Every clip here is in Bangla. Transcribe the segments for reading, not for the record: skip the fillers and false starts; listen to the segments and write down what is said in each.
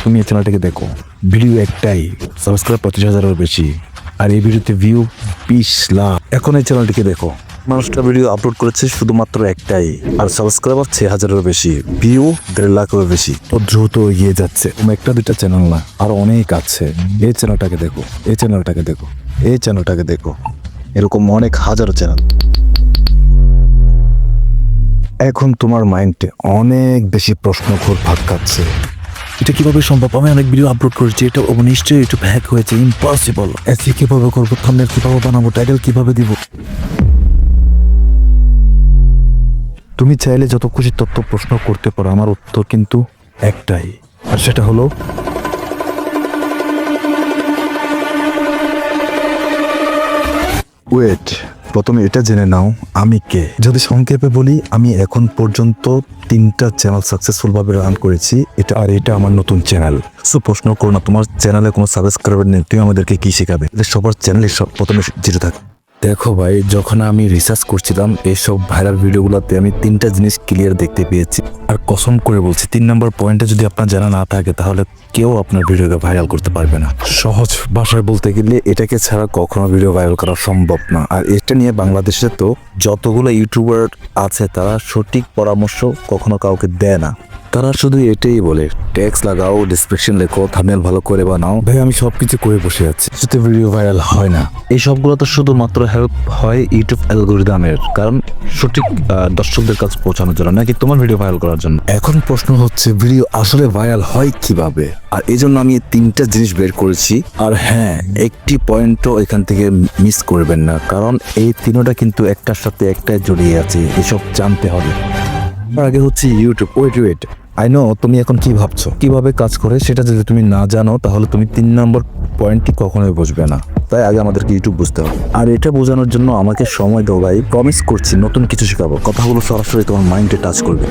তুমি এই চ্যানেলটাকে দেখো, ভিডিও একটাই, সাবস্ক্রাইব 25,000-এর বেশি, আর এই ভিডিওতে ভিউ 20 লাখ। এখন এই চ্যানেলটিকে দেখো, মানুষটা ভিডিও আপলোড করেছে শুধুমাত্র একটাই, আর সাবস্ক্রাইবার 6,000-এর বেশি, ভিউ 1.5 লাখেরও বেশি। তো দ্রুত এগিয়ে যাচ্ছে। তুমি একটা দুইটা চ্যানেল না, আরো অনেক আছে। এই চ্যানেলটাকে দেখো, এই চ্যানেলটাকে দেখো, এই চ্যানেলটাকে দেখো, এরকম অনেক হাজারো চ্যানেল। এখন তোমার মাইন্ডে অনেক বেশি প্রশ্ন ঘুরপাক খাচ্ছে। এটা কিভাবে সম্ভব? আমি অনেক ভিডিও আপলোড করেছি, এটা নিশ্চয়ই ইউটিউব হ্যাক হয়েছে, ইম্পসিবল। এসি কিভাবে করবো, থাম্বনেল কিভাবে বানাবো, টাইটেল কিভাবে দিব? তুমি চাইলে যত খুশি তথ্য প্রশ্ন করতে পারো, আমার উত্তর কিন্তু একটাই, আর সেটা হলো ওয়েট। প্রথমে এটা জেনে নাও আমি কে। যদি সংক্ষেপে বলি, আমি এখন পর্যন্ত 3টা চ্যানেল সাকসেসফুল ভাবে রান করেছি। এটা আমার নতুন চ্যানেল। সো প্রশ্ন করো না, তোমার চ্যানেলে কোনো সাবস্ক্রাইবার নেই, তুমি আমাদেরকে কি শেখাবে? সবার চ্যানেলে প্রথমে যেটা থাকে। দেখো ভাই, যখন আমি রিসার্চ করছিলাম এইসব ভাইরাল ভিডিওগুলোতে, আমি 3টা জিনিস ক্লিয়ার দেখতে পেয়েছি। আর কসম করে বলছি, 3 নম্বর পয়েন্টে যদি আপনার জানা না থাকে, তাহলে কেউ আপনার ভিডিওকে ভাইরাল করতে পারবে না। সহজ ভাষায় বলতে গেলে, এটাকে ছাড়া কখনো ভিডিও ভাইরাল করা সম্ভব না। আর এটা নিয়ে বাংলাদেশে তো যতগুলো ইউটিউবার আছে, তারা সঠিক পরামর্শ কখনো কাউকে দেয় না। তারা শুধু এটাই বলে, ট্যাক্স লাগাও, ডেসক্রিপশন লেখো, থাম্বনেল ভালো করে বানাও। ভাই, আমি সবকিছু করে বসে আছি, যাতে ভিডিও ভাইরাল হয় না। এই সবগুলো তো শুধুমাত্র হেল্প হয় ইউটিউব অ্যালগরিদমের, কারণ সঠিক দর্শকদের কাছে পৌঁছানোর জন্য, নাকি তোমার ভিডিও ভাইরাল করার জন্য। এখন প্রশ্ন হচ্ছে, ভিডিও আসলে ভাইরাল হয় কিভাবে? আর এই জন্য আমি 3টা জিনিস বের করেছি। আর হ্যাঁ, একটি পয়েন্টও এখান থেকে মিস করবেন না, কারণ এই 3টা কিন্তু একটার সাথে একটাই জড়িয়ে আছে। এসব জানতে হবে। আগে হচ্ছে ইউটিউব। ওয়েট, আই নো তুমি এখন কি ভাবছো, কিভাবে কাজ করে সেটা যদি তুমি না জানো, তাহলে তুমি 3 নম্বর পয়েন্টটি কখনোই বুঝবে না। তাই আগে আমাদেরকে ইউটিউব বুঝতে হবে। আর এটা বোঝানোর জন্য আমাকে সময় দাও ভাই, প্রমিস করছি নতুন কিছু শেখাবো, কথাগুলো সরাসরি তোমার মাইন্ডে টাচ করবে।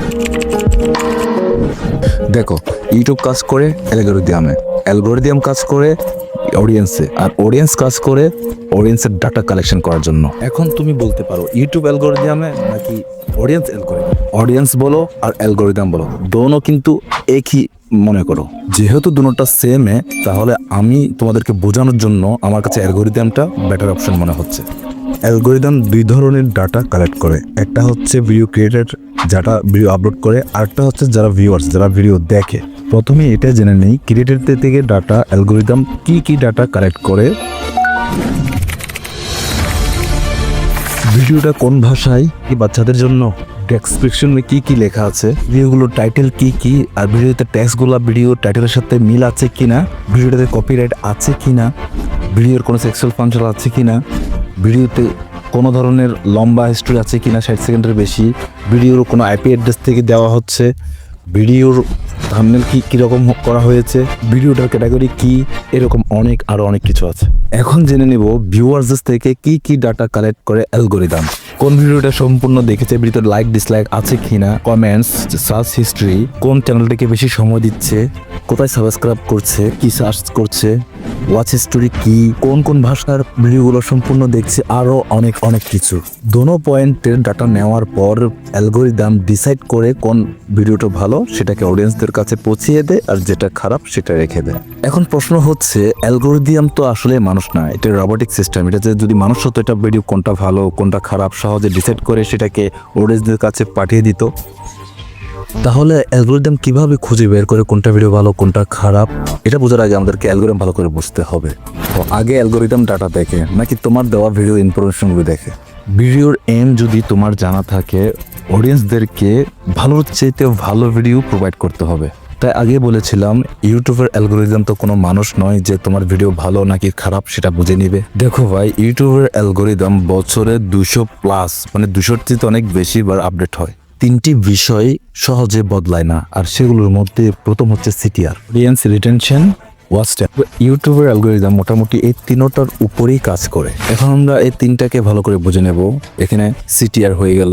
দেখো, ইউটিউব কাজ করে অ্যালগরিদমে, অ্যালগরিদম কাজ করে অডিয়েন্সে, আর অডিয়েন্স কাজ করে অডিয়েন্সের ডাটা কালেকশন করার জন্য। এখন তুমি বলতে পারো ইউটিউব অ্যালগরিদমে নাকি অডিয়েন্স অ্যালগরিদম? অডিয়েন্স বলো আর অ্যালগরিদম বলো, দোনো কিন্তু একই মনে করো। যেহেতু দুটোটা সেমে, তাহলে আমি তোমাদেরকে বোঝানোর জন্য আমার কাছে অ্যালগরিদমটা বেটার অপশন মনে হচ্ছে। অ্যালগরিদম 2 ধরনের ডাটা কালেক্ট করে। একটা হচ্ছে ভিডিও ক্রিয়েটর, যারা ভিডিও আপলোড করে, আরেকটা হচ্ছে যারা ভিউয়ার্স, যারা ভিডিও দেখে। প্রথমে এটা জেনে নেই, ক্রিয়েটরদের থেকে ডাটা অ্যালগরিদম কি ডাটা কালেক্ট করে, ভিডিওটা কোন ভাষায়, কি বাচ্চাদের জন্য, ডেসক্রিপশনে কি লেখা আছে, ভিডিওগুলোর টাইটেল কি, আর ভিডিওতে ট্যাক্সগুলো ভিডিও টাইটেলের সাথে মিল আছে কিনা, ভিডিওটাতে কপিরাইট আছে কিনা, ভিডিওর কোনো সেক্সুয়াল ফাংশন আছে কিনা, ভিডিওতে কোনো ধরনের লম্বা হিস্ট্রি আছে কিনা 60 সেকেন্ডের বেশি, ভিডিওর কোনো আইপি অ্যাড্রেস থেকে দেওয়া হচ্ছে, ভিডিওর থাম্বনেল কিরকম করা হয়েছে, ভিডিওটার ক্যাটাগরি কি, এরকম আরো অনেক কিছু আছে। এখন জেনে নিব ভিউয়ার্স থেকে কি ডাটা কালেক্ট করে অ্যালগরিদম। কোন ভিডিওটা সম্পূর্ণ দেখেছে, ভিডিওতে লাইক ডিসলাইক আছে কিনা, কমেন্টস, সার্চ হিস্ট্রি, কোন চ্যানেলটাকে বেশি সময় দিচ্ছে, কোথায় সাবস্ক্রাইব করছে, কি সার্চ করছে, ওয়াচ হিস্টোরি কি, কোন ভাষার ভিডিওগুলো সম্পূর্ণ দেখছে, আরো অনেক কিছু। দোনো পয়েন্টের ডাটা নেওয়ার পর অ্যালগরিদম ডিসাইড করে কোন ভিডিওটা ভালো সেটাকে অডিয়েন্সদের কাছে পৌঁছিয়ে দেয়, আর যেটা খারাপ সেটা রেখে দেয়। এখন প্রশ্ন হচ্ছে, অ্যালগরিদম তো আসলে মানুষ না, এটা রোবটিক সিস্টেম। এটা যদি মানুষ হতো, এটা ভিডিও কোনটা ভালো কোনটা খারাপ সহজে ডিসাইড করে সেটাকে অডিয়েন্সদের কাছে পাঠিয়ে দিত। তাহলে অ্যালগরিদম কিভাবে খুঁজে বের করে কোনটা ভিডিও ভালো কোনটা খারাপ? এটা বোঝার আগে আমাদেরকে অ্যালগরিদম ভালো করে বুঝতে হবে। তো আগে অ্যালগরিদম ডাটা দেখে, নাকি তোমার দেওয়া ভিডিও ইনফরমেশনগুলো দেখে? ভিডিওর এম যদি তোমার জানা থাকে, অডিয়েন্সদেরকে ভালোর চাইতে ভালো ভিডিও প্রোভাইড করতে হবে। তাই আগে বলেছিলাম, ইউটিউবের অ্যালগরিদম তো কোনো মানুষ নয় যে তোমার ভিডিও ভালো নাকি খারাপ সেটা বুঝে নিবে। দেখো ভাই, ইউটিউবের অ্যালগরিদম বছরে 200+, মানে 200-র চেয়ে অনেক বেশি বার আপডেট হয়। 3টি বিষয় সহজে বদলায় না, আর সেগুলোর মধ্যে প্রথম হচ্ছে CTR, audience retention, watch time. ইউটিউবের অ্যালগরিদম মোটামুটি এই 3টার উপরেই কাজ করে। এখন আমরা এই 3টাকে ভালো করে বুঝে নেব। এখানে সিটিআর হয়ে গেল,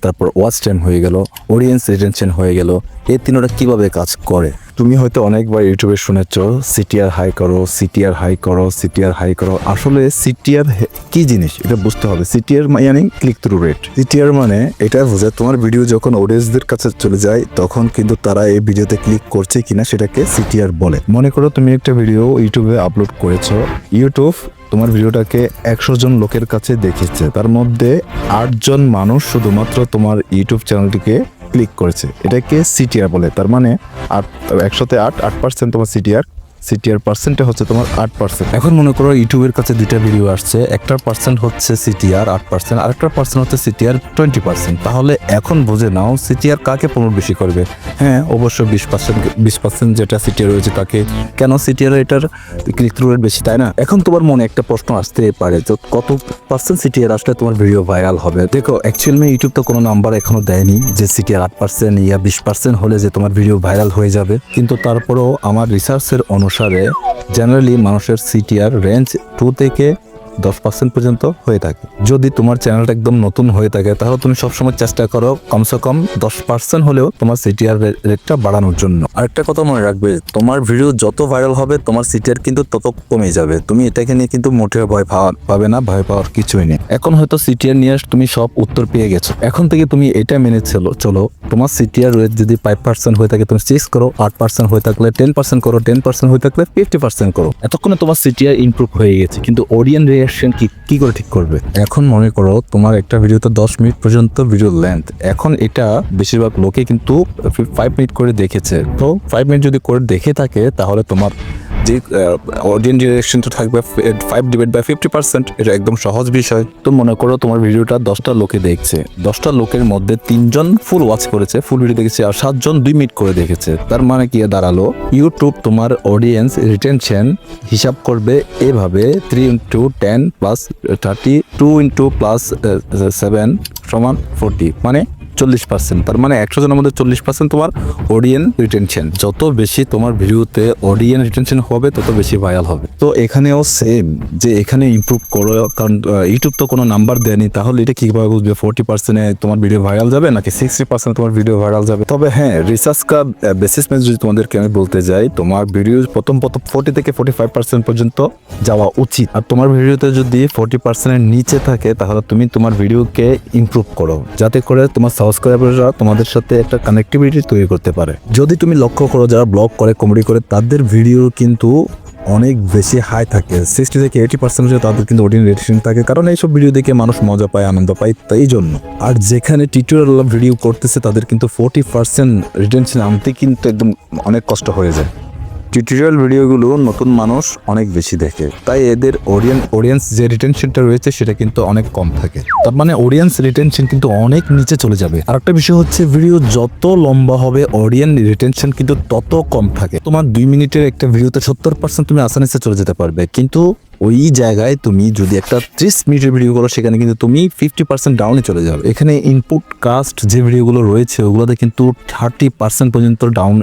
তারপর ওয়াচ টাইম হয়ে গেল, অডিয়েন্স রিটেনশন হয়ে গেল। এই তিনটা কিভাবে কাজ করে? তুমি হয়তো অনেকবার ইউটিউবে শুনেছ সিটিআর হাই করো, সিটিআর হাই করো, সিটিআর হাই করো। আসলে সিটিআর কি জিনিস এটা বুঝতে হবে। সিটিআর মানে ক্লিক থ্রু রেট। সিটিআর মানে এটা বোঝায় তোমার ভিডিও যখন অডিয়েন্সদের কাছে চলে যায় তখন কিন্তু তারা এই ভিডিওতে ক্লিক করছে কিনা সেটাকে সিটিআর বলে। মনে করো তুমি একটা ভিডিও ইউটিউবে আপলোড করেছো, ইউটিউব তোমার ভিডিওটাকে 100 জন লোকের কাছে দেখেছে, তার মধ্যে 8 জন মানুষ শুধুমাত্র তোমার ইউটিউব চ্যানেলটিকে ক্লিক করেছে, এটাকে সিটিআর বলে। তার মানে 100তে 8% তোমার সিটিআর পার্সেন্টে হচ্ছে তোমার 8%। এখন মনে করো ইউটিউবের কাছে দুইটা ভিডিও আসছে, একটার পার্সেন্ট হচ্ছে সিটিআর 8%, আরেকটার পার্সেন্ট হচ্ছে সিটিআর 20%। তাহলে এখন বুঝে নাও সিটিআর কাকে প্রমোট বেশি করবে। হ্যাঁ, অবশ্য 20% যেটা সিটিআর রয়েছে তাকে। কেন? সিটিআর এটার ক্লিক থ্রু রেট বেশি, তাই না? এখন তোমার মনে একটা প্রশ্ন আসতে পারে যে কত পার্সেন্ট সিটিআর আসলে তোমার ভিডিও ভাইরাল হবে। দেখো, অ্যাকচুয়ালি ইউটিউব তো কোনো নাম্বার এখনো দেয়নি যে সিটিআর 8% ইয়া 20% হলে যে তোমার ভিডিও ভাইরাল হয়ে যাবে। কিন্তু তারপরেও আমার রিসার্চের অনুসারে জেনারেলি মানুষের সিটিআর রেঞ্জ 2 থেকে 10% পর্যন্ত হয়ে থাকে। যদি তোমার চ্যানেলটা একদম নতুন হয়ে থাকে তাহলে তুমি সবসময় চেষ্টা করো কমসে কম 10% হলেও তোমার সিটিআর রেটটা বাড়ানোর জন্য। আরেকটা কথা মনে রাখবে, তোমার ভিডিও যত ভাইরাল হবে তোমার সিটিআর কিন্তু তত কমে যাবে। তুমি এটাকে নিয়ে কিন্তু মোটেও ভয় পাবে না, ভয় পাওয়ার কিছুই নেই। এখন হয়তো সিটিআর নিয়ে তুমি সব উত্তর পেয়ে গেছো। এখন থেকে তুমি এটা মেনে চলো তোমার সিটিআর রেট যদি 5% হয়ে থাকে তুমি 6 করো, 8% হয়ে থাকলে 10% করো, 10% হয়ে থাকলে 50% করো। এতক্ষণে তোমার সিটিআর ইমপ্রুভ হয়ে গেছে। কিন্তু অডিয়েন্স রিঅ্যাকশন কি করে ঠিক করবে? এখন মনে করো তোমার একটা ভিডিওতে 10 মিনিট পর্যন্ত ভিডিও লেন্থ, এখন এটা বেশিরভাগ লোকে কিন্তু 5 মিনিট করে দেখেছে। তো 5 মিনিট যদি করে দেখে থাকে তাহলে তোমার যে অডিয়েন্স রিঅ্যাকশনটা থাকবে 5/50%। এটা একদম সহজ বিষয়। তো মনে করো তোমার ভিডিওটা 10টা লোকে দেখছে, 10টা লোকের মধ্যে 3 জন ফুল ওয়াচ করেছে, ফুল ভিডিও দেখেছে, আর 7 জন 2 মিনিট করে দেখেছে। তার মানে কি দাঁড়ালো, ইউটিউব তোমার অডিয়েন্স রিটেনশন হিসাব করবে এভাবে 3 × 10 + 30, 2 × +7 = 40, মানে 40%। তার মানে 100 জনের মধ্যে 40% তোমার অডিয়েন্স রিটেনশন। যত বেশি তোমার ভিডিওতে অডিয়েন্স রিটেনশন হবে তত বেশি ভাইরাল হবে। তো এখানেও সেম, যে এখানে ইমপ্রুভ করো, কারণ ইউটিউব তো কোনো নাম্বার দেয়নি। তাহলে এটা কিভাবে বুঝবে 40%-এ তোমার ভিডিও ভাইরাল যাবে নাকি 60% তোমার ভিডিও ভাইরাল যাবে? তবে হ্যাঁ, রিসার্চ কা বেসিস মেনে যদি তোমাদেরকে আমি বলতে যাই, তোমার ভিডিও প্রথম 40 থেকে 45% পর্যন্ত যাওয়া উচিত। আর তোমার ভিডিওতে যদি 40%-এর নিচে থাকে তাহলে তুমি তোমার ভিডিওকে ইমপ্রুভ করো, যাতে করে তোমার সাবস্ক্রাইবাররা তোমাদের সাথে একটা কানেক্টিভিটি তৈরি করতে পারে। যদি তুমি লক্ষ্য করো যারা ব্লগ করে, কমেডি করে, তাদের ভিডিও কিন্তু অনেক বেশি হাই থাকে, 60 থেকে 80% তাদের কিন্তু অডিয়েন্স রিটেনশন থাকে, কারণ এইসব ভিডিও দেখে মানুষ মজা পায়, আনন্দ পায়, তাই জন্য। আর যেখানে টিউটোরিয়াল ভিডিও করতেছে তাদের কিন্তু 40% রিটেনশন আনতে কিন্তু একদম অনেক কষ্ট হয়ে যায়। টিউটোরিয়াল ভিডিওগুলো নতুন মানুষ অনেক বেশি দেখে, তাই এদের অডিয়েন্স যে রিটেনশনটা রয়েছে সেটা কিন্তু অনেক কম থাকে। তার মানে অডিয়েন্স রিটেনশন কিন্তু অনেক নিচে চলে যাবে। আর একটা বিষয় হচ্ছে, ভিডিও যত লম্বা হবে অডিয়েন্স রিটেনশন কিন্তু তত কম থাকে। তোমার 2 মিনিটের একটা ভিডিওতে 70% তুমি আসানিসে চলে যেতে পারবে, কিন্তু ওই জায়গায় তুমি যদি একটা 30 মিনিটের ভিডিও করো সেখানে কিন্তু তুমি 50% ডাউনে চলে যাবে। এখানে ইনপুট কাস্ট যে ভিডিওগুলো রয়েছে ওগুলোতে কিন্তু 30% পর্যন্ত ডাউন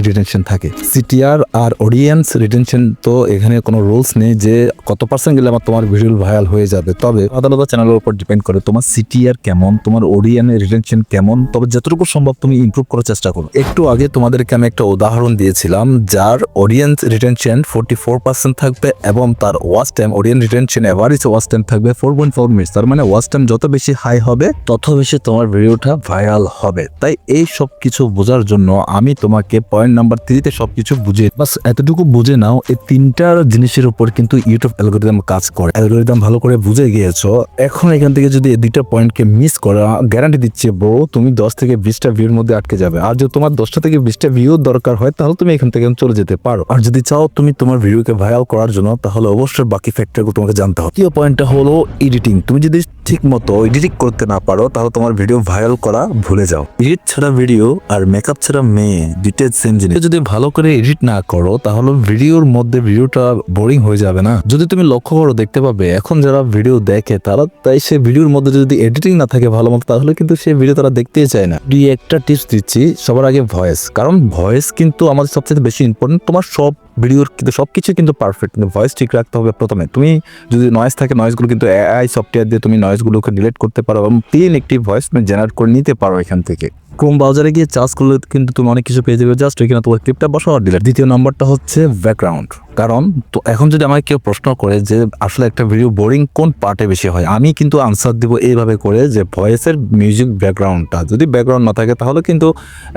রিটেনশন থাকে। সিটিআর আর অডিয়েন্স রিটেনশন তো এখানে কোনো রুলস নেই যে কত পার্সেন্ট গেলে আমার তোমার ভিডিও ভাইরাল হয়ে যাবে। তবে আলাদা চ্যানেলের উপর ডিপেন্ড করে তোমার সিটিআর কেমন, তোমার অডিয়েন্স রিটেনশন কেমন। তবে যতটুকু সম্ভব তুমি ইমপ্রুভ করার চেষ্টা করো। একটু আগে তোমাদেরকে আমি একটা উদাহরণ দিয়েছিলাম যার অডিয়েন্স রিটেনশন 44% থাকবে এবং তার watch time, audience retention average watch time থাকবে 4.4 মিনিট। তার মানে ওয়াচ টাইম যত বেশি হাই হবে তত বেশি তোমার ভিডিওটা ভাইরাল হবে। তাই এই সব কিছু বোঝার জন্য আমি তোমাকে পয়েন্ট নাম্বার 3-তে সবকিছু বুঝিয়ে, বাস এতটুকু বুঝে নাও। এই 3টা জিনিসের উপর কিন্তু ইউটিউব অ্যালগরিদম কাজ করে। অ্যালগরিদম ভালো করে বুঝে গিয়েছো। এখন এখান থেকে যদি এই 2টা পয়েন্টকে মিস করা, গ্যারান্টি দিচ্ছি ব্রো, তুমি 10 থেকে 20টা ভিউর মধ্যে আটকে যাবে। আর যদি তোমার 10টা থেকে 20টা ভিউ দরকার হয় তাহলে তুমি এখান থেকে চলে যেতে পারো। আর যদি চাও তুমি তোমার ভিডিওকে ভাইরাল করার জন্য তাহলে অবশ্যই বাকি ফ্যাক্টরগুলো তোমাকে জানতে হবে। তৃতীয় পয়েন্টটা হলো এডিটিং। তুমি যদি ঠিক মতো এডিটিং করতে না পারো তাহলে তোমার ভিডিও ভাইরাল করা ভুলে যাও। এডিট ছাড়া ভিডিও আর মেকআপ ছাড়া মেয়ে, দুইটা সেম জিনিস। যদি ভালো করে এডিট না করো তাহলে ভিডিওর মধ্যে ভিডিওটা বোরিং হয়ে যাবে না? যদি তুমি লক্ষ্য করো দেখতে পাবে এখন যারা ভিডিও দেখে তারা, তাই সে ভিডিওর মধ্যে যদি এডিটিং না থাকে ভালো মতো তাহলে কিন্তু সে ভিডিও তারা দেখতেই চায় না। একটা টিপস দিচ্ছি, সবার আগে ভয়েস, কারণ ভয়েস কিন্তু আমাদের সবচেয়ে বেশি ইম্পর্টেন্ট। তোমার সব ভিডিওর কিন্তু সবকিছু কিন্তু পারফেক্ট, কিন্তু ভয়েস ঠিক রাখতে হবে প্রথমে। তুমি যদি নয়েজ থাকে, নয়েজগুলো কিন্তু এআই সফটওয়্যার দিয়ে তুমি নয়েজগুলোকে ডিলিট করতে পারো এবং ক্লিন একটি ভয়েস তুমি জেনারেট করে নিতে পারো এখান থেকে। ক্রোম ব্রাউজারে গিয়ে চার্জ করলে কিন্তু তুমি অনেক কিছু পেয়ে যাবে, জাস্ট এখানে তোমার ক্লিপটা বসাও আর ডিলিট। দ্বিতীয় নাম্বারটা হচ্ছে ব্যাকগ্রাউন্ড। কারণ তো এখন যদি আমাকে কেউ প্রশ্ন করে যে আসলে একটা ভিডিও বোরিং কোন পার্টে বেশি হয়, আমি কিন্তু আনসার দিব এইভাবে করে যে ভয়েসের মিউজিক ব্যাকগ্রাউন্ডটা। যদি ব্যাকগ্রাউন্ড না থাকে তাহলে কিন্তু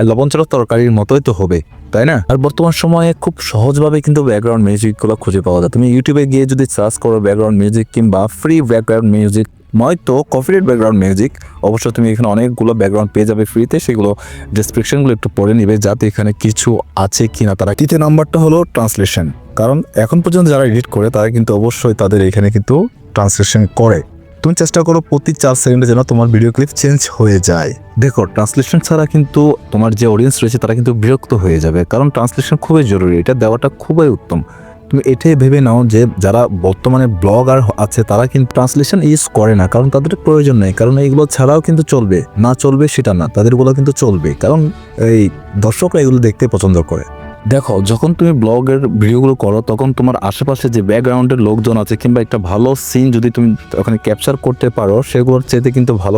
লবণ ছাড়া তরকারির মতোই তো হবে, তাই না? আর বর্তমান সময়ে খুব সহজভাবে কিন্তু ব্যাকগ্রাউন্ড মিউজিকগুলো খুঁজে পাওয়া যায়। তুমি ইউটিউবে গিয়ে যদি সার্চ করো ব্যাকগ্রাউন্ড মিউজিক কিংবা ফ্রি ব্যাকগ্রাউন্ড মিউজিক, নয়তো কপিরাইট ব্যাকগ্রাউন্ড মিউজিক, অবশ্য তুমি এখানে অনেকগুলো ব্যাকগ্রাউন্ড পেয়ে যাবে ফ্রিতে। সেগুলো ডেসক্রিপশনগুলো একটু পড়ে নিবে যাতে এখানে কিছু আছে কিনা তারা। তৃতীয় নাম্বারটা হলো ট্রান্সলেশন। কারণ এখন পর্যন্ত যারা এডিট করে তারা কিন্তু অবশ্যই তাদের এখানে কিন্তু ট্রান্সলেশন করে। তুমি চেষ্টা করো প্রতি 4 সেকেন্ডে যেন তোমার ভিডিও ক্লিপ চেঞ্জ হয়ে যায়। দেখো, ট্রান্সলেশন ছাড়া কিন্তু তোমার যে অডিয়েন্স রয়েছে তারা কিন্তু বিরক্ত হয়ে যাবে, কারণ ট্রান্সলেশন খুবই জরুরি, এটা দেওয়াটা খুবই উত্তম। তুমি এটাই ভেবে নাও যে যারা বর্তমানে ব্লগার আছে তারা কিন্তু ট্রান্সলেশন ইউজ করে না, কারণ তাদের প্রয়োজন নেই। কারণ এইগুলো ছাড়াও কিন্তু চলবে, না চলবে সেটা না, তাদেরগুলো কিন্তু চলবে, কারণ এই দর্শকরা এগুলো দেখতে পছন্দ করে। দেখো, যখন তুমি ব্লগের ভিডিওগুলো করো তখন তোমার আশেপাশে যে ব্যাকগ্রাউন্ডের লোকজন আছে কিংবা একটা ভালো সিন যদি তুমি ওখানে ক্যাপচার করতে পারো, সেগুলোর চেয়ে কিন্তু ভালো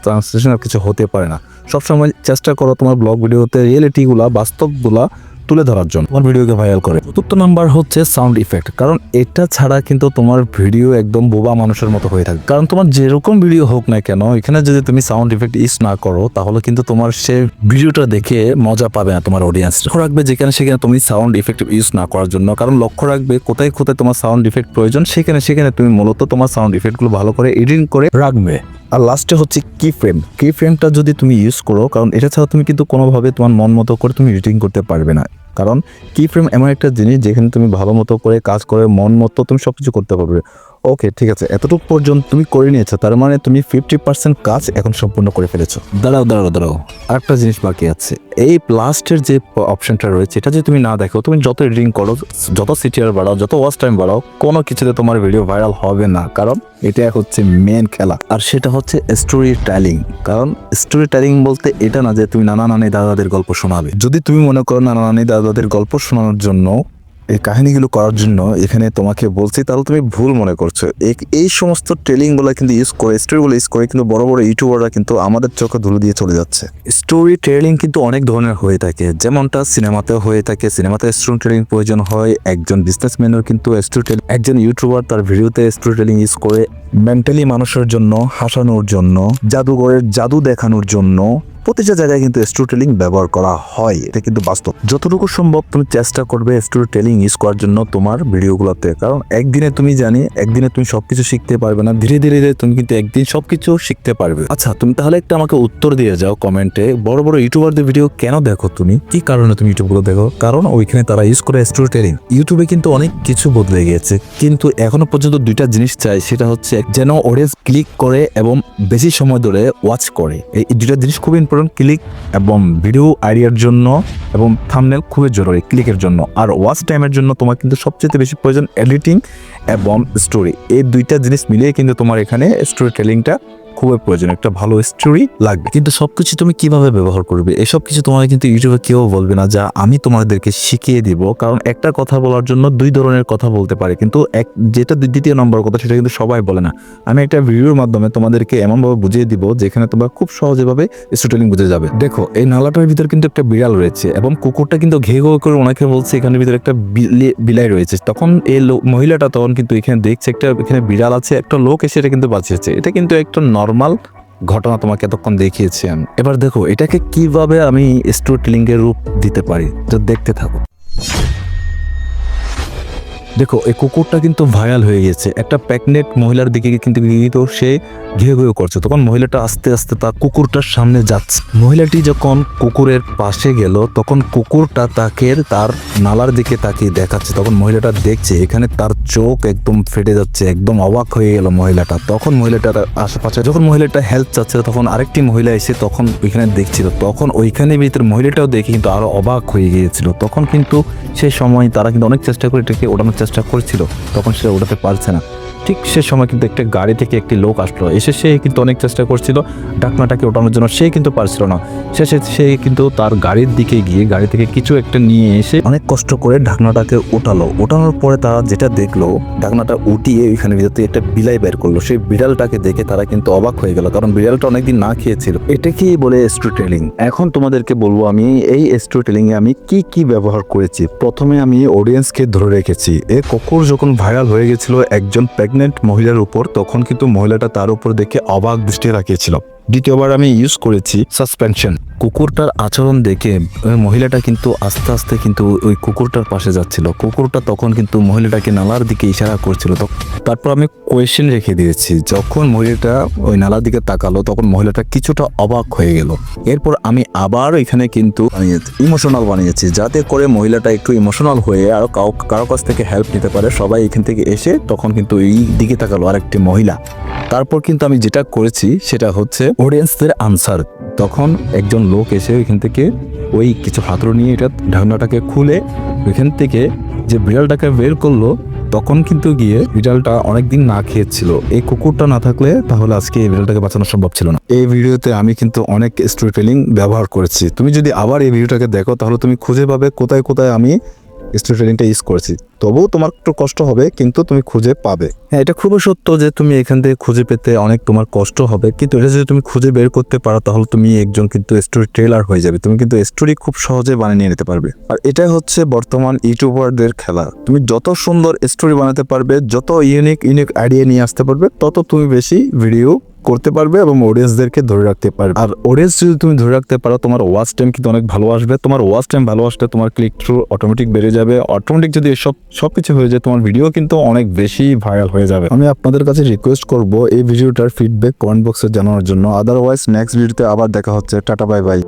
ট্রান্সলেশন আর কিছু হতে পারে না। সবসময় চেষ্টা করো তোমার ব্লগ ভিডিওতে রিয়েলিটিগুলা, বাস্তবগুলা তুলে ধরার জন্য তোমার ভিডিওকে ভাইরাল করে। চতুর্থ নাম্বার হচ্ছে সাউন্ড ইফেক্ট। কারণ এটা ছাড়া কিন্তু তোমার ভিডিও একদম বোবা মানুষের মতো হয়ে থাকে। কারণ তোমার যেরকম ভিডিও হোক না কেন, এখানে যদি তুমি সাউন্ড ইফেক্ট ইউজ না করো তাহলে কিন্তু তোমার সে ভিডিওটা দেখে মজা পাবে না তোমার অডিয়েন্স। লক্ষ্য রাখবে যেখানে সেখানে তুমি সাউন্ড ইফেক্ট ইউজ না করার জন্য, কারণ লক্ষ্য রাখবে কোথায় কোথায় তোমার সাউন্ড ইফেক্ট প্রয়োজন, সেখানে সেখানে তুমি মূলত তোমার সাউন্ড ইফেক্টগুলো ভালো করে এডিটিং করে রাখবে। আর লাস্টে হচ্ছে কি ফ্রেম। কি ফ্রেমটা যদি তুমি ইউজ করো, কারণ এটা ছাড়া তুমি কিন্তু কোনোভাবে তোমার মন মতো করে তুমি এডিটিং করতে পারবে না। কারণ কি ফ্রেম এমন একটা জিনিস যেখানে তুমি ভালো মতো করে কাজ করে মন মতো তুমি সবকিছু করতে পারবে। ওকে, ঠিক আছে, এতটুকু পর্যন্ত তুমি করে নিয়েছো, তার মানে তুমি 50% কাজ এখন সম্পূর্ণ করে ফেলেছো। দাঁড়াও, আরেকটা জিনিস বাকি আছে। এই লাস্টের যে অপশনটা রয়েছে এটা যদি তুমি না দেখো, তুমি যত এডিটিং করো, যত সিটিআর বাড়াও, যত ওয়াচ টাইম বাড়াও, কোনো কিছুতে তোমার ভিডিও ভাইরাল হবে না। কারণ এটা হচ্ছে মেন খেলা, আর সেটা হচ্ছে স্টোরি টেলিং। কারণ স্টোরি টেলিং বলতে এটা না যে তুমি নানা নানি দাদাদের গল্প শোনাবে। যদি তুমি মনে করো নানা নানি দাদাদের গল্প শোনানোর জন্য, এই কাহিনীগুলো করার জন্য এখানে তোমাকে বলছি, তাহলে তুমি ভুল মনে করছো। এই সমস্ত টেলিংগুলো কিন্তু ইউজ করে, স্টোরিগুলো ইউজ করে কিন্তু বড় বড় ইউটিউবাররা কিন্তু আমাদের চোখে ধুলো দিয়ে চলে যাচ্ছে। স্টোরি টেলিং কিন্তু অনেক ধরনের হয়ে থাকে, যেমনটা সিনেমাতেও হয়ে থাকে। সিনেমাতে স্টোরি টেলিং প্রয়োজন হয়, একজন বিজনেসম্যানের কিন্তু স্টোরি টেলিং, একজন ইউটিউবার তার ভিডিওতে স্টোরি টেলিং ইউজ করে মেন্টালি মানুষের জন্য, হাসানোর জন্য, জাদুঘরের জাদু দেখানোর জন্য প্রতিটা জায়গায় কিন্তু স্টোরি টেলিং ব্যবহার করা হয়। এটা কিন্তু বাস্তব। যতটুকু সম্ভব তুমি চেষ্টা করবে স্টোরি টেলিং ইউজ করার জন্য তোমার ভিডিওগুলোতে, কারণ একদিনে তুমি সবকিছু শিখতে পারবে না, ধীরে ধীরে তুমি কিন্তু একদিন সবকিছু শিখতে পারবে। আচ্ছা, তুমি তাহলে একটা আমাকে উত্তর দিয়ে যাও কমেন্টে, বড় বড় ইউটিউবারদের ভিডিও কেন দেখো তুমি? কি কারণে তুমি ইউটিউবগুলো দেখো? কারণ ওইখানে তারা ইউজ করে স্টোরি টেলিং। ইউটিউবে কিন্তু অনেক কিছু বদলে গিয়েছে, কিন্তু এখনো পর্যন্ত দুইটা জিনিস চাই, সেটা হচ্ছে যেন অডিয়েন্স ক্লিক করে এবং বেশি সময় ধরে ওয়াচ করে। এই দুইটা জিনিস খুব ইম্পর্টেন্ট, ক্লিক এবং ভিডিও আইডিয়ার জন্য, এবং থাম্বনেল খুবই জরুরি ক্লিকের জন্য। আর ওয়াচ টাইমের জন্য তোমার কিন্তু সবচেয়ে বেশি প্রয়োজন এডিটিং এবং স্টোরি। এই দুইটা জিনিস মিলিয়ে কিন্তু তোমার এখানে স্টোরি টেলিংটা খুবই প্রয়োজন, একটা ভালো স্টোরি লাগবে। কিন্তু সবকিছু তুমি কিভাবে ব্যবহার করবে এসব কিছু তোমার কিন্তু ইউটিউবে কেউ বলবে না যা আমি তোমাদেরকে শিখিয়ে দিব। কারণ একটা কথা বলার জন্য দুই ধরনের কথা বলতে পারে, কিন্তু যেটা দ্বিতীয় নম্বর কথা সেটা কিন্তু সবাই বলে না। আমি একটা ভিডিওর মাধ্যমে তোমাদেরকে এমনভাবে বুঝিয়ে দিব যেখানে তোমরা খুব সহজভাবে স্টোরি টেলিং বুঝে যাবে। দেখো, এই নালাটার ভিতর কিন্তু একটা বিড়াল রয়েছে এবং কুকুরটা কিন্তু ঘে ঘে করে ওনাকে বলছে এখানের ভিতরে একটা বিলাই রয়েছে। তখন এই মহিলাটা তখন কিন্তু এখানে দেখছে এখানে বিড়াল আছে, একটা লোক এসে এটা কিন্তু বাঁচিয়েছে। এটা কিন্তু একটা নর্মাল ঘটনা তোমাকে এতক্ষণ দেখিয়েছি আমি। এবার দেখো এটাকে কিভাবে আমি স্টোরি টেলিং এর রূপ দিতে পারি, তো দেখতে থাকো। দেখো, এই কুকুরটা কিন্তু ভাইরাল হয়ে গেছে, একটা প্রেগনেন্ট মহিলার দিকে কিন্তু সে ঘেউ ঘেউ করছে। তখন মহিলাটা আস্তে আস্তে তার কুকুরটার সামনে যাচ্ছে। মহিলাটি যখন কুকুরের পাশে গেল তখন কুকুরটা তাকে তার নালার দিকে তাকিয়ে দেখাচ্ছে। তখন মহিলাটা দেখছে, এখানে তার চোখ একদম ফেটে যাচ্ছে, একদম অবাক হয়ে গেল মহিলাটা। তখন মহিলাটার আশেপাশে যখন মহিলাটা হেল্প চাচ্ছে, তখন আরেকটি মহিলা এসে তখন ওইখানে দেখছিল। তখন ওইখানে ভিতরে মহিলাটাও দেখে কিন্তু আরো অবাক হয়ে গিয়েছিল। তখন কিন্তু সেই সময় তারা কিন্তু অনেক চেষ্টা করে এটাকে ওঠানোর চেষ্টা চেষ্টা করছিল, তখন সে ওঠাতে পারছে না। ঠিক সে সময় কিন্তু একটা গাড়ি থেকে একটি লোক আসলো, এসে সে কিন্তু অনেক চেষ্টা করছিল ঢাকনাটাকে ওঠানোর জন্য, সে কিন্তু পারছিল না। সে কিন্তু তার গাড়ির দিকে গিয়ে গাড়ি থেকে কিছু একটা নিয়ে এসে অনেক কষ্ট করে ঢাকনাটাকে ওঠানোর পরে তারা যেটা দেখলো, ঢাকনাটা উঠিয়ে ওইখানে ভিতর থেকে একটা বিলাই বের করলো। সেই বিড়ালটাকে দেখে তারা কিন্তু অবাক হয়ে গেল, কারণ বিড়ালটা অনেকদিন না খেয়েছিল। এটাকেই বলে স্টোরি টেলিং। এখন তোমাদেরকে বলবো আমি এই স্টোরি টেলিং এ আমি কি কি ব্যবহার করেছি। প্রথমে আমি অডিয়েন্সকে ধরে রেখেছি। এ কুকুর যখন ভাইরাল হয়ে গেছিল একজন প্রেগনেন্ট মহিলার উপর, তখন কিন্তু মহিলাটা তার উপর দেখে অবাক দৃষ্টি রাখিয়েছিল। দ্বিতীয়বার আমি ইউজ করেছি সাসপেনশন। কুকুরটার আচরণ দেখে ওই মহিলাটা কিন্তু আস্তে আস্তে কিন্তু ওই কুকুরটার পাশে যাচ্ছিল। কুকুরটা তখন কিন্তু মহিলাটাকে নালার দিকে ইশারা করছিল। তারপর আমি কোয়েশ্চেন রেখে দিয়েছি। যখন মহিলাটা ওই নালার দিকে তাকালো, তখন মহিলাটা কিছুটা অবাক হয়ে গেল। এরপর আমি আবার এখানে কিন্তু ইমোশনাল বানিয়েছি, যাতে করে মহিলাটা একটু ইমোশনাল হয়ে আর কারো কাছ থেকে হেল্প নিতে পারে। সবাই এখান থেকে এসে তখন কিন্তু এই দিকে তাকালো আরেকটি মহিলা। তারপর কিন্তু আমি যেটা করেছি সেটা হচ্ছে অডিয়েন্সদের আনসার। তখন একজন লোক এসে ওইখান থেকে ওই কিছু হাতুড়ি নিয়ে এটা ঢাকনাটাকে খুলে ওইখান থেকে যে বিড়ালটাকে বের করলো, তখন কিন্তু গিয়ে বিড়ালটা অনেকদিন না খেয়েছিল। এই কুকুরটা না থাকলে তাহলে আজকে এই বিড়ালটাকে বাঁচানো সম্ভব ছিল না। এই ভিডিওতে আমি কিন্তু অনেক স্টোরি টেলিং ব্যবহার করেছি। তুমি যদি আবার এই ভিডিওটাকে দেখো তাহলে তুমি খুঁজে পাবে কোথায় কোথায় আমি স্টোরি টেলিংটা ইউজ করেছি। তবুও তোমার একটু কষ্ট হবে, কিন্তু তুমি খুঁজে পাবে। হ্যাঁ, এটা খুবই সত্য যে তুমি এখান থেকে খুঁজে পেতে অনেক তোমার কষ্ট হবে, কিন্তু এটা যদি তুমি খুঁজে বের করতে পারো তাহলে তুমি একজন কিন্তু স্টোরি টেলার হয়ে যাবে। তুমি কিন্তু স্টোরি খুব সহজে বানিয়ে নিতে পারবে। আর এটাই হচ্ছে বর্তমান ইউটিউবারদের খেলা। তুমি যত সুন্দর স্টোরি বানাতে পারবে, যত ইউনিক আইডিয়া নিয়ে আসতে পারবে, তত তুমি বেশি ভিডিও করতে পারবে এবং অডিয়েন্সদেরকে ধরে রাখতে পারবে। আর অডিয়েন্স যদি তুমি ধরে রাখতে পারো, তোমার ওয়াচ টাইম কিন্তু অনেক ভালো আসবে। তোমার ওয়াচ টাইম ভালো আসলে তোমার ক্লিক থ্রু অটোমেটিক বেড়ে যাবে। অটোমেটিক যদি সবকিছু হয়ে যায়, তোমার ভিডিও কিন্তু অনেক বেশি ভাইরাল হয়ে যাবে। আমি আপনাদের কাছে রিকোয়েস্ট করব এই ভিডিওটার ফিডব্যাক কমেন্ট বক্সে জানানোর জন্য। আদারওয়াইজ নেক্সট ভিডিওতে আবার দেখা হচ্ছে। Tata, bye bye.